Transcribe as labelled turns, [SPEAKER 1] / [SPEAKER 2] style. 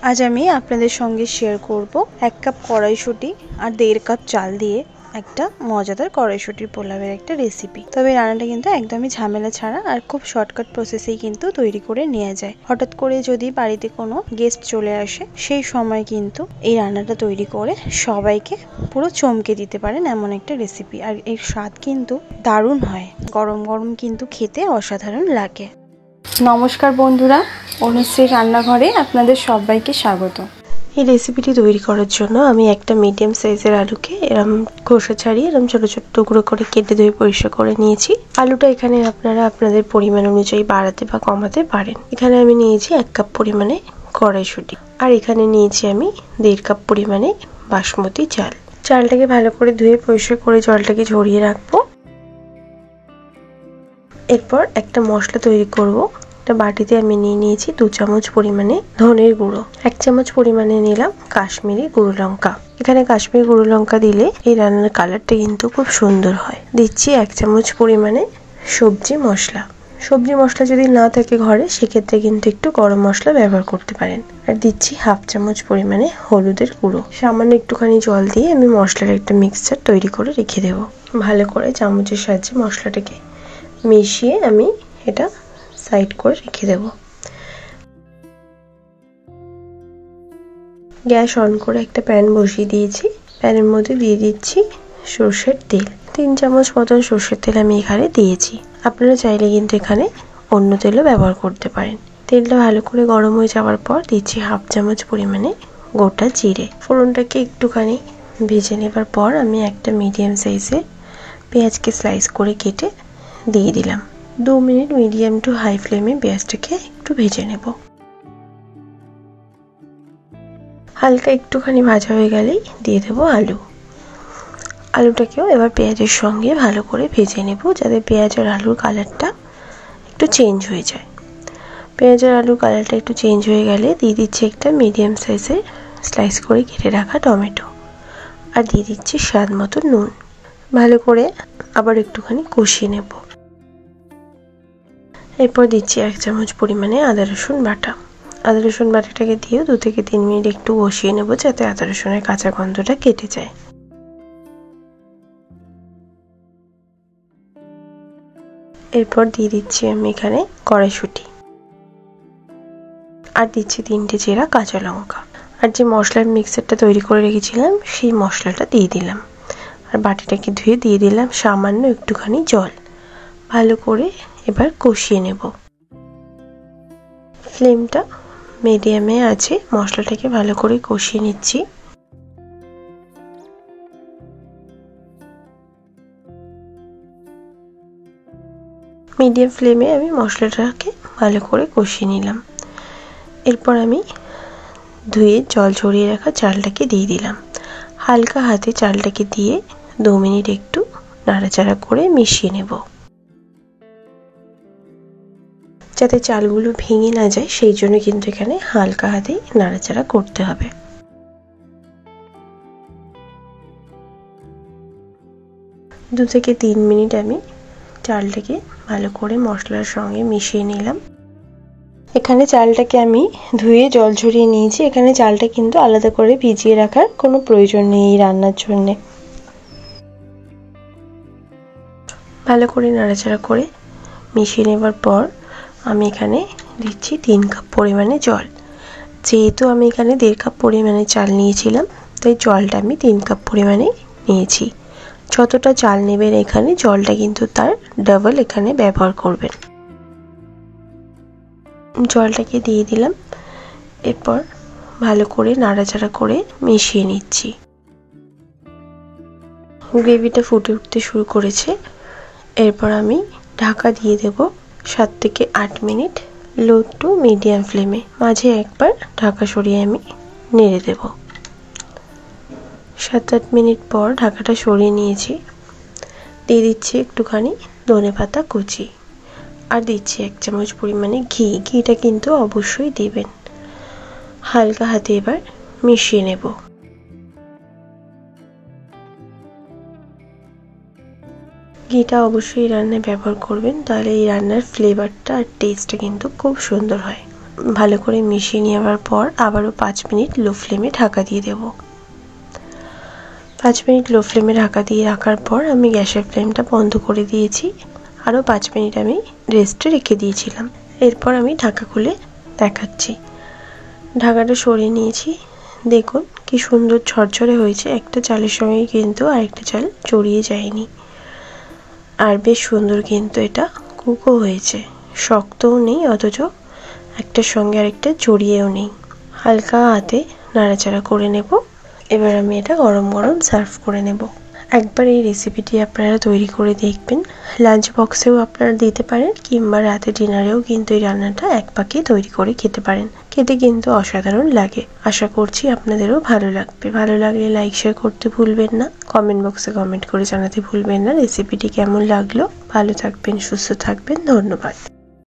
[SPEAKER 1] আজ আমি আপনাদের সঙ্গে শেয়ার করব 1 কাপ কড়াইশুঁটি আর 1.5 কাপ চাল দিয়ে একটা মজাদার কড়াইশুঁটির পোলাওয়ের একটা রেসিপি। তবে রান্নাটা কিন্তু একদমই ঝামেলা ছাড়া আর খুব শর্টকাট প্রসেসেই কিন্তু তৈরি করে নেওয়া যায়। হঠাৎ করে যদি বাড়িতে কোনো গেস্ট চলে আসে সেই সময় কিন্তু এই রান্নাটা তৈরি করে সবাইকে পুরো চমকে দিতে পারেন এমন একটা রেসিপি। আর এর স্বাদ কিন্তু দারুণ হয়, গরম গরম কিন্তু খেতে অসাধারণ লাগে। নমস্কার বন্ধুরা, অনুশ্রী রান্নাঘরে আপনাদের সবাইকে স্বাগত। এই রেসিপিটি তৈরি করার জন্য আমি একটা মিডিয়াম সাইজের আলুকে এরম খোসা ছাড়িয়ে এরম ছোট ছোট টুকরো করে কেটে ধুয়ে পরিষ্কার করে নিয়েছি। আলুটা এখানে আপনারা আপনাদের পরিমাণ অনুযায়ী বাড়াতে বা কমাতে পারেন। এখানে আমি নিয়েছি 1 কাপ পরিমাণে কড়াইশুঁটি, আর এখানে নিয়েছি আমি 1.5 কাপ পরিমাণে বাসমতি চাল। চালটাকে ভালো করে ধুয়ে পরিষ্কার করে জলটাকে ঝরিয়ে রাখবো। এরপর একটা মশলা তৈরি করব। একটা বাটিতে আমি নিয়ে নিয়েছি 2 চামচ পরিমাণে ধনের গুঁড়ো, 1 চামচ পরিমাণে নিলাম কাশ্মীরি গুঁড়ো লঙ্কা। এখানে কাশ্মীরি গুঁড়ো লঙ্কা দিলে এই রান্নার কালারটা কিন্তু খুব সুন্দর হয়। দিচ্ছি 1 চামচ পরিমাণে সবজি মশলা। সবজি মশলা যদি না থাকে ঘরে সেক্ষেত্রে কিন্তু একটু গরম মশলা ব্যবহার করতে পারেন। আর দিচ্ছি 1/2 চামচ পরিমাণে হলুদের গুঁড়ো। সামান্য একটুখানি জল দিয়ে আমি মশলার একটা মিক্সচার তৈরি করে রেখে দেবো। ভালো করে চামচের সাহায্যে মশলাটাকে মিশিয়ে আমি এটা সাইড করে রেখে দেব। গ্যাস অন করে একটা প্যান বসিয়ে দিয়েছি। প্যানের মধ্যে দিয়ে দিচ্ছি সর্ষের তেল। 3 চামচ মতন সর্ষের তেল আমি এখানে দিয়েছি। আপনারা চাইলে কিন্তু এখানে অন্য তেলও ব্যবহার করতে পারেন। তেলটা ভালো করে গরম হয়ে যাওয়ার পর দিচ্ছি 1/2 চামচ পরিমাণে গোটা জিরে। ফোড়নটাকে একটুখানি ভেজে নেবার পর আমি একটা মিডিয়াম সাইজের পেঁয়াজকে স্লাইস করে কেটে দিয়ে দিলাম। 2 মিনিট মিডিয়াম টু হাই ফ্লেমে পেঁয়াজটাকে একটু ভেজে নেব। হালকা একটুখানি ভাজা হয়ে গেলেই দিয়ে দেবো আলু। আলুটাকেও এবার পেঁয়াজের সঙ্গে ভালো করে ভেজে নেব, যাতে পেঁয়াজ আর আলুর কালারটা একটু চেঞ্জ হয়ে যায়। পেঁয়াজ আর আলুর কালারটা একটু চেঞ্জ হয়ে গেলে দিয়ে দিচ্ছি একটা মিডিয়াম সাইজের স্লাইস করে কেটে রাখা টমেটো, আর দিয়ে দিচ্ছি স্বাদ মতো নুন। ভালো করে আবার একটুখানি কষিয়ে নেব। এরপর দিচ্ছি 1 চামচ পরিমাণে আদা রসুন বাটা। আদা রসুন বাটাটাকে দিয়েও 2 থেকে 3 মিনিট একটু কষিয়ে নেব, যাতে আদা রসুনের কাঁচা গন্ধটা কেটে যায়। এরপর দিয়ে দিচ্ছি আমি এখানে কড়াইশুঁটি, আর দিচ্ছি 3টে চেরা কাঁচা লঙ্কা, আর যে মশলার মিক্সারটা তৈরি করে রেখেছিলাম সেই মশলাটা দিয়ে দিলাম। আর বাটিটাকে ধুয়ে দিয়ে দিলাম সামান্য একটুখানি জল। ভালো করে এবার কষিয়ে নেব। ফ্লেমটা মিডিয়ামে আছে, মশলাটাকে ভালো করে কষিয়ে নিচ্ছি। মিডিয়াম ফ্লেমে আমি মশলাটাকে ভালো করে কষিয়ে নিলাম। এরপর আমি ধুয়ে জল ঝরিয়ে রাখা চালটাকে দিয়ে দিলাম। হালকা হাতে চালটাকে দিয়ে 2 মিনিট একটু নাড়াচাড়া করে মিশিয়ে নেব, যাতে চালগুলো ভেঙে না যায় সেই জন্য কিন্তু এখানে হালকা হাতে নাড়াচাড়া করতে হবে। 2 থেকে 3 মিনিট আমি চালটাকে ভালো করে মশলার সঙ্গে মিশিয়ে নিলাম। এখানে চালটাকে আমি ধুয়ে জল ঝরিয়ে নিয়েছি। এখানে চালটা কিন্তু আলাদা করে ভিজিয়ে রাখার কোনো প্রয়োজন নেই এই রান্নার জন্যে। ভালো করে নাড়াচাড়া করে মিশিয়ে নেবার পর আমি এখানে দিচ্ছি 3 কাপ পরিমাণে জল। যেহেতু আমি এখানে 1.5 কাপ পরিমাণে চাল নিয়েছিলাম, তাই জলটা আমি 3 কাপ পরিমাণে নিয়েছি। যতটা চাল নেবেন এখানে জলটা কিন্তু তার ডাবল এখানে ব্যবহার করবেন। জলটাকে দিয়ে দিলাম। এরপর ভালো করে নাড়াচাড়া করে মিশিয়ে নিচ্ছি। গ্রেভিটা ফুটে উঠতে শুরু করেছে। এরপর আমি ঢাকা দিয়ে দেব 7 থেকে 8 মিনিট লো টু মিডিয়াম ফ্লেমে। মাঝে একবার ঢাকা সরিয়ে আমি নেড়ে দেব। 7-8 মিনিট পর ঢাকাটা সরিয়ে নিয়েছি। দিয়ে দিচ্ছি একটুখানি ধনেপাতা কুচি, আর দিচ্ছি 1 চামচ পরিমাণে ঘি। ঘিটা কিন্তু অবশ্যই দেবেন। হালকা হাতে এবার মিশিয়ে নেব। ঘিটা অবশ্যই রান্নায় ব্যবহার করবেন, তাহলে এই রান্নার ফ্লেভারটা আর টেস্টটা কিন্তু খুব সুন্দর হয়। ভালো করে মিশিয়ে নেওয়ার পর আবারও 5 মিনিট লো ফ্লেমে ঢাকা দিয়ে দেব। 5 মিনিট লো ফ্লেমে ঢাকা দিয়ে রাখার পর আমি গ্যাসের ফ্লেমটা বন্ধ করে দিয়েছি। আরও 5 মিনিট আমি রেস্টে রেখে দিয়েছিলাম। এরপর আমি ঢাকা খুলে দেখাচ্ছি। ঢাকাটা সরিয়ে নিয়েছি। দেখুন কি সুন্দর ঝরঝরে হয়েছে। একটা চালের সঙ্গে কিন্তু আরেকটা চাল জড়িয়ে যায়নি। আর বেশ সুন্দর কিন্তু এটা কুকও হয়েছে, শক্তও নেই অথচ একটার সঙ্গে আরেকটা জড়িয়েও নেই। হালকা হাতে নাড়াচাড়া করে নেব। এবার আমি এটা গরম গরম সার্ভ করে নেব। একবার এই রেসিপিটি আপনারা তৈরি করে দেখবেন। লাঞ্চ বক্সেও আপনারা দিতে পারেন কিংবা রাতে ডিনারেও কিন্তু এই রান্নাটা এক পাকে তৈরি করে খেতে পারেন। খেতে কিন্তু অসাধারণ লাগে। আশা করছি আপনাদেরও ভালো লাগবে। ভালো লাগলে লাইক শেয়ার করতে ভুলবেন না। কমেন্ট বক্সে কমেন্ট করে জানাতে ভুলবেন না রেসিপিটি কেমন লাগলো। ভালো থাকবেন, সুস্থ থাকবেন। ধন্যবাদ।